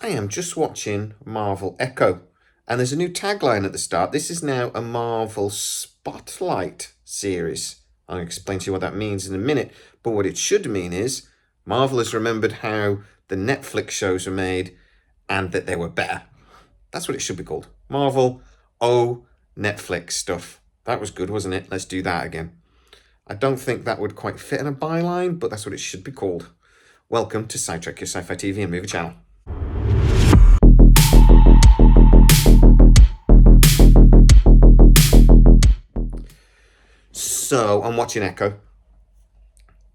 I am just watching Marvel Echo, and there's a new tagline at the start. This is now a Marvel Spotlight series. I'll explain to you what that means in a minute, but what it should mean is Marvel has remembered how the Netflix shows were made and that they were better. That's what it should be called. Marvel, Netflix stuff. That was good, wasn't it? Let's do that again. I don't think that would quite fit in a byline, but that's what it should be called. Welcome to SciTrek, your sci-fi TV and movie channel. So, I'm watching Echo.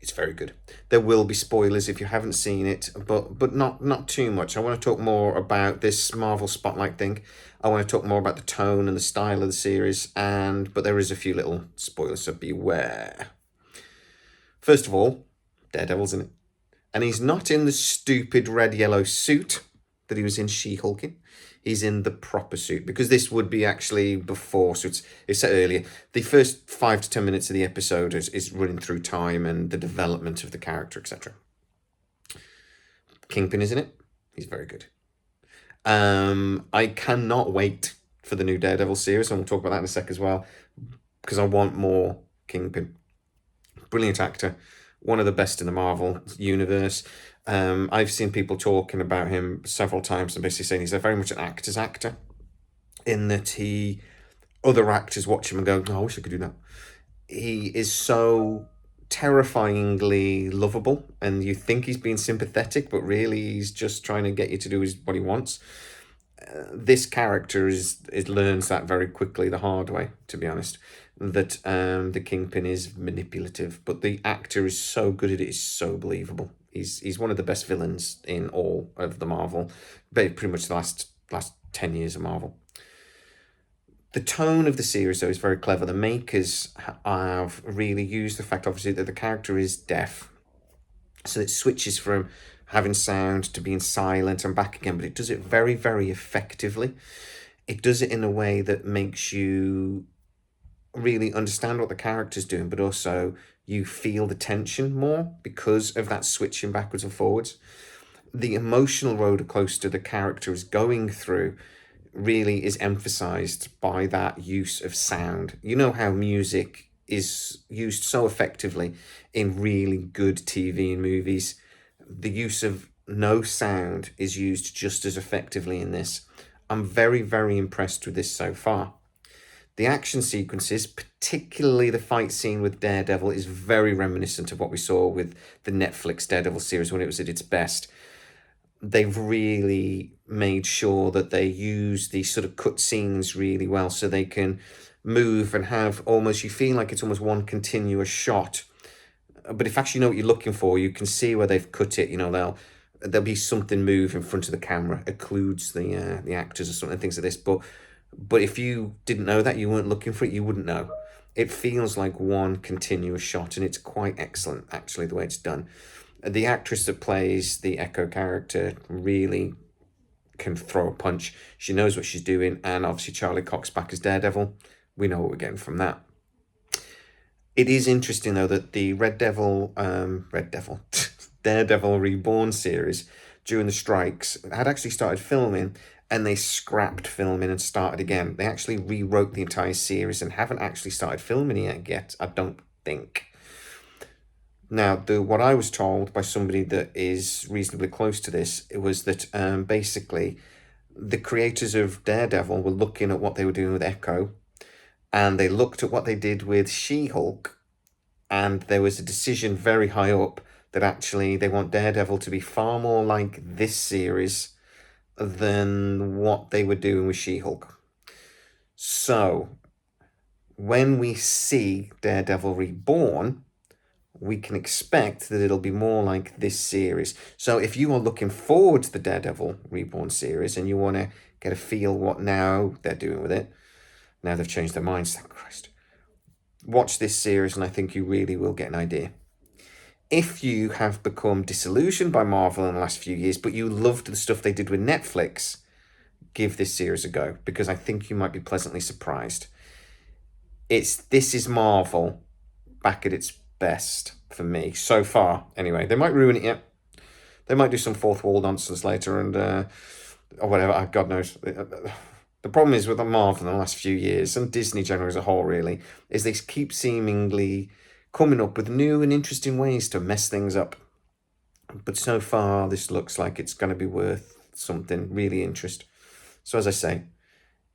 It's very good. There will be spoilers if you haven't seen it, but not too much. I want to talk more about this Marvel Spotlight thing. I want to talk more about the tone and the style of the series, but there is a few little spoilers, so beware. First of all, Daredevil's in it. And he's not in the stupid red-yellow suit that he was in She-Hulk in. He's in the proper suit, because this would be actually before, so it's set earlier. The first 5 to 10 minutes of the episode is running through time and the development of the character, etc. Kingpin is in it. He's very good. I cannot wait for the new Daredevil series, and we'll talk about that in a sec as well, because I want more Kingpin. Brilliant actor. One of the best in the Marvel universe. I've seen people talking about him several times and basically saying he's very much an actor's actor, in that other actors watch him and go, oh, I wish I could do that. He is so terrifyingly lovable, and you think he's being sympathetic, but really he's just trying to get you to do what he wants. This character learns that very quickly, the hard way, to be honest, that the Kingpin is manipulative, but the actor is so good at it, it's so believable. He's one of the best villains in all of the Marvel, pretty much the last 10 years of Marvel. The tone of the series, though, is very clever. The makers have really used the fact, obviously, that the character is deaf, so it switches from having sound to being silent and back again, but it does it very, very effectively. It does it in a way that makes you really understand what the character's doing, but also you feel the tension more because of that switching backwards and forwards. The emotional roller coaster the character is going through really is emphasized by that use of sound. You know how music is used so effectively in really good TV and movies. The use of no sound is used just as effectively in this. I'm very, very impressed with this so far. The action sequences, particularly the fight scene with Daredevil, is very reminiscent of what we saw with the Netflix Daredevil series when it was at its best. They've really made sure that they use these sort of cut scenes really well, so they can move and have almost, you feel like it's almost one continuous shot. But if actually you know what you're looking for, you can see where they've cut it. You know, there'll be something move in front of the camera, occludes the actors or something, things like this. But if you didn't know that, you weren't looking for it, you wouldn't know. It feels like one continuous shot, and it's quite excellent, actually, the way it's done. The actress that plays the Echo character really can throw a punch. She knows what she's doing, and obviously Charlie Cox back as Daredevil. We know what we're getting from that. It is interesting, though, that the Daredevil Reborn series, during the strikes, had actually started filming, and they scrapped filming and started again. They actually rewrote the entire series and haven't actually started filming it yet, I don't think. Now, what I was told by somebody that is reasonably close to this, it was that basically the creators of Daredevil were looking at what they were doing with Echo, and they looked at what they did with She-Hulk, and there was a decision very high up that actually they want Daredevil to be far more like this series than what they were doing with She-Hulk. So, when we see Daredevil Reborn, we can expect that it'll be more like this series. So if you are looking forward to the Daredevil Reborn series and you want to get a feel what now they're doing with it, now they've changed their minds, thank Christ, watch this series and I think you really will get an idea. If you have become disillusioned by Marvel in the last few years, but you loved the stuff they did with Netflix, give this series a go, because I think you might be pleasantly surprised. This is Marvel back at its best for me so far. Anyway, they might ruin it yet. They might do some fourth wall nonsense later and or whatever. God knows. The problem is with the Marvel in the last few years, and Disney generally as a whole really, is they keep seemingly coming up with new and interesting ways to mess things up. But so far, this looks like it's going to be worth something really interesting. So as I say,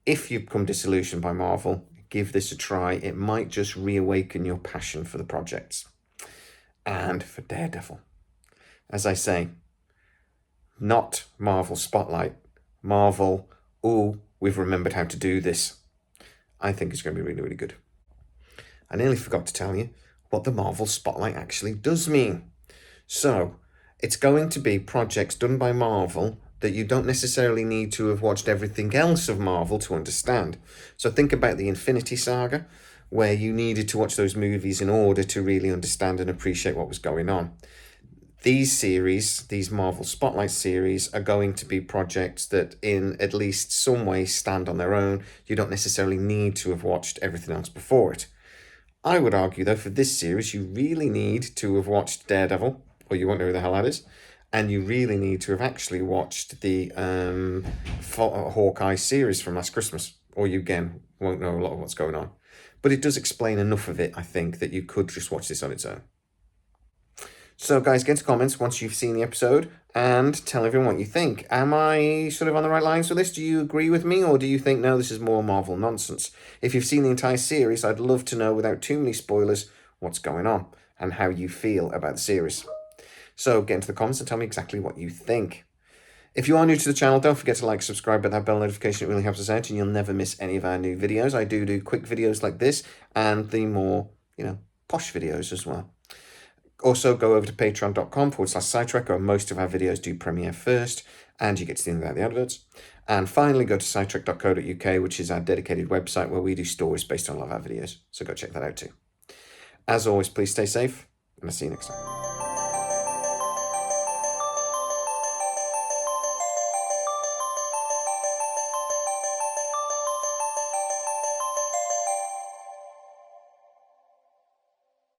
if you've become disillusioned by Marvel, give this a try. It might just reawaken your passion for the projects. And for Daredevil. As I say, not Marvel Spotlight. Marvel, oh, we've remembered how to do this. I think it's going to be really, really good. I nearly forgot to tell you what the Marvel Spotlight actually does mean. So, it's going to be projects done by Marvel that you don't necessarily need to have watched everything else of Marvel to understand. So think about the Infinity Saga, where you needed to watch those movies in order to really understand and appreciate what was going on. These series, these Marvel Spotlight series, are going to be projects that in at least some way stand on their own. You don't necessarily need to have watched everything else before it. I would argue, though, for this series, you really need to have watched Daredevil, or you won't know who the hell that is, and you really need to have actually watched the Hawkeye series from last Christmas, or you, again, won't know a lot of what's going on. But it does explain enough of it, I think, that you could just watch this on its own. So, guys, get into comments once you've seen the episode and tell everyone what you think. Am I sort of on the right lines with this? Do you agree with me, or do you think, no, this is more Marvel nonsense? If you've seen the entire series, I'd love to know, without too many spoilers, what's going on and how you feel about the series. So get into the comments and tell me exactly what you think. If you are new to the channel, don't forget to like, subscribe, but that bell notification, it really helps us out and you'll never miss any of our new videos. I do quick videos like this and the more, posh videos as well. Also, go over to patreon.com/SciTrek, where most of our videos do premiere first, and you get to see them without the adverts. And finally, go to SciTrek.co.uk, which is our dedicated website where we do stories based on a lot of our videos. So go check that out too. As always, please stay safe, and I'll see you next time.